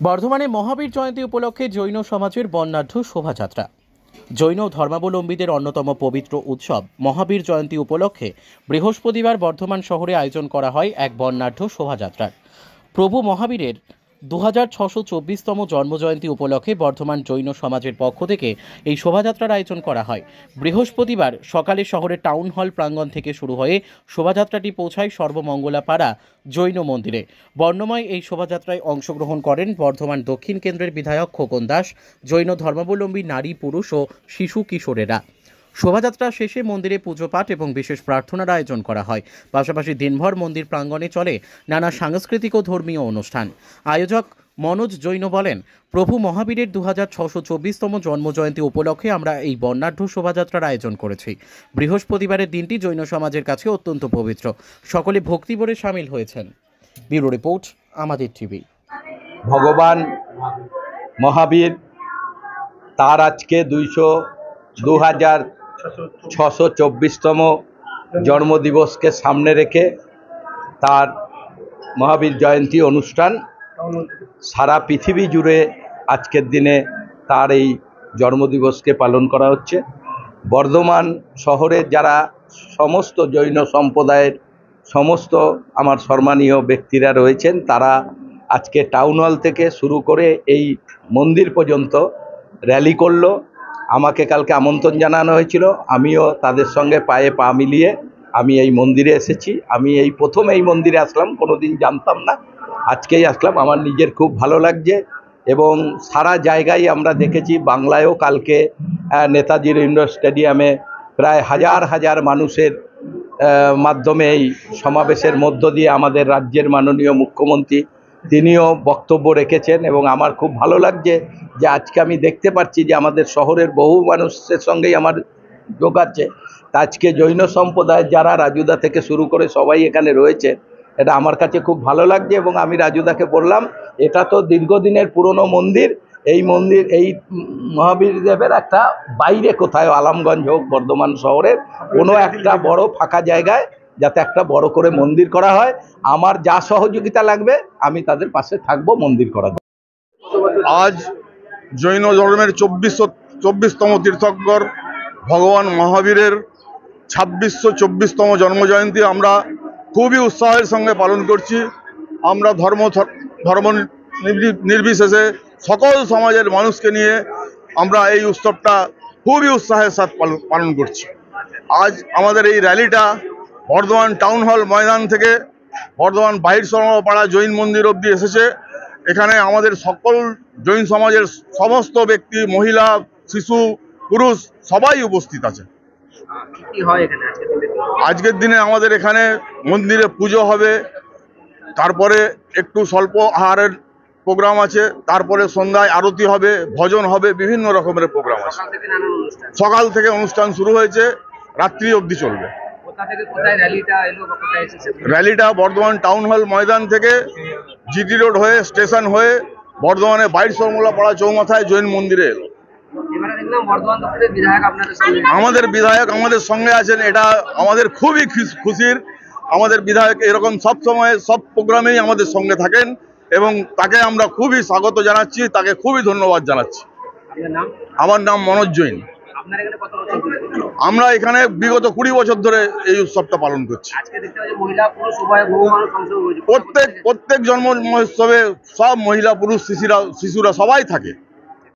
বর্ধমানে মহাবীর জয়ন্তী উপলক্ষে জৈন সমাজের বর্ণাঢ্য শোভাযাত্রা। জৈন ধর্মাবলম্বীদের অন্যতম পবিত্র উৎসব মহাবীর জয়ন্তী উপলক্ষে বৃহস্পতিবার বর্ধমান শহরে আয়োজন করা হয় এক বর্ণাঢ্য শোভাযাত্রার। প্রভু মহাবীরের 2624তম জন্মজয়ন্তী উপলক্ষে বর্ধমান জৈন সমাজের পক্ষ থেকে এই শোভাযাত্রার আয়োজন করা হয়। বৃহস্পতিবার সকালে শহরের টাউন হল প্রাঙ্গণ থেকে শুরু হয়ে শোভাযাত্রাটি পৌঁছায় সর্বমঙ্গলাপাড়া জৈন মন্দিরে। বর্ণময় এই শোভাযাত্রায় অংশগ্রহণ করেন বর্ধমান দক্ষিণ কেন্দ্রের বিধায়ক খোকন দাস, জৈন ধর্মাবলম্বী নারী, পুরুষ ও শিশু কিশোরেরা। শোভাযাত্রা শেষে মন্দিরে পুজো পাঠ এবং বিশেষ প্রার্থনার আয়োজন করা হয়। পাশাপাশি দিনভর মন্দির প্রাঙ্গণে চলে নানা সাংস্কৃতিক ও ধর্মীয় অনুষ্ঠান। আয়োজক মনোজ জৈন বলেন, প্রভু মহাবীরের 2624তম জন্মজয়ন্তী উপলক্ষে আমরা এই বর্ণাঢ্য শোভাযাত্রার আয়োজন করেছি। বৃহস্পতিবারের দিনটি জৈন সমাজের কাছে অত্যন্ত পবিত্র। সকলে ভক্তিভরে সামিল হয়েছেন। ব্যুরো রিপোর্ট, আমাদের টিভি। ভগবান মহাবীর তার আজকে 2624তম জন্মদিবসকে সামনে রেখে তার মহাবীর জয়ন্তী অনুষ্ঠান সারা পৃথিবী জুড়ে আজকের দিনে তার এই জন্মদিবসকে পালন করা হচ্ছে। বর্ধমান শহরের যারা সমস্ত জৈন সম্প্রদায়ের সমস্ত আমার সম্মানীয় ব্যক্তিরা রয়েছেন, তারা আজকে টাউন হল থেকে শুরু করে এই মন্দির পর্যন্ত র্যালি করলো। আমাকে কালকে আমন্ত্রণ জানানো হয়েছিল, আমিও তাদের সঙ্গে পায়ে পা মিলিয়ে আমি এই মন্দিরে এসেছি। আমি এই প্রথম এই মন্দিরে আসলাম, কোনোদিন জানতাম না, আজকেই আসলাম। আমার নিজের খুব ভালো লাগছে এবং সারা জায়গায় আমরা দেখেছি, বাংলায়ও কালকে নেতাজির ইন্ডোর স্টেডিয়ামে প্রায় হাজার হাজার মানুষের মাধ্যমে এই সমাবেশের মধ্য দিয়ে আমাদের রাজ্যের মাননীয় মুখ্যমন্ত্রী তিনিও বক্তব্য রেখেছেন এবং আমার খুব ভালো লাগছে যে আজকে আমি দেখতে পাচ্ছি যে আমাদের শহরের বহু মানুষের সঙ্গেই আমার যোগ আছে। আজকে জৈন সম্প্রদায়ের যারা রাজুদা থেকে শুরু করে সবাই এখানে রয়েছে, এটা আমার কাছে খুব ভালো লাগছে এবং আমি রাজুদাকে বললাম, এটা তো দীর্ঘদিনের পুরনো মন্দির, এই মন্দির এই মহাবীর দেবের একটা বাইরে কোথায় আলমগঞ্জ হোক, বর্ধমান শহরের কোনো একটা বড় ফাঁকা জায়গায় যাতে একটা বড় করে মন্দির করা হয়। আমার যা সহযোগিতা লাগবে আমি তাদের পাশে থাকবো মন্দির করার। আজ জৈন ধর্মের 24তম তীর্থঙ্কর ভগবান মহাবীরের 2624তম জন্মজয়ন্তী আমরা খুবই উৎসাহের সঙ্গে পালন করছি। আমরা ধর্ম নির্বিশেষে সকল সমাজের মানুষকে নিয়ে আমরা এই উৎসবটা খুবই উৎসাহের সাথে পালন করছি। আজ আমাদের এই র্যালিটা বর্ধমান টাউন হল ময়দান থেকে বর্ধমান বাহির পাড়া জৈন মন্দির অবধি এসেছে। এখানে আমাদের সকল জৈন সমাজের সমস্ত ব্যক্তি, মহিলা, শিশু, পুরুষ সবাই উপস্থিত আছে। আজকের দিনে আমাদের এখানে মন্দিরে পুজো হবে, তারপরে একটু স্বল্প আহারের প্রোগ্রাম আছে, তারপরে সন্ধ্যায় আরতি হবে, ভজন হবে, বিভিন্ন রকমের প্রোগ্রাম আছে। সকাল থেকে অনুষ্ঠান শুরু হয়েছে, রাত্রি অবধি চলবে। র্যালিটা বর্ধমান টাউন হল ময়দান থেকে জিটি রোড হয়ে স্টেশন হয়ে বর্ধমানে বাইর সরমোলাপাড়া চৌমাথায় জৈন মন্দিরে এলো। আমাদের বিধায়ক আমাদের সঙ্গে আছেন, এটা আমাদের খুবই খুশির। আমাদের বিধায়ক এরকম সব সময় সব প্রোগ্রামেই আমাদের সঙ্গে থাকেন এবং তাকে আমরা খুবই স্বাগত জানাচ্ছি, তাকে খুবই ধন্যবাদ জানাচ্ছি। আমার নাম মনোজ জৈন। আমরা এখানে বিগত 20 বছর ধরে এই উৎসবটা পালন করছি। প্রত্যেক জন্ম মহোৎসবে সব মহিলা, পুরুষ, শিশুরা সবাই থাকে।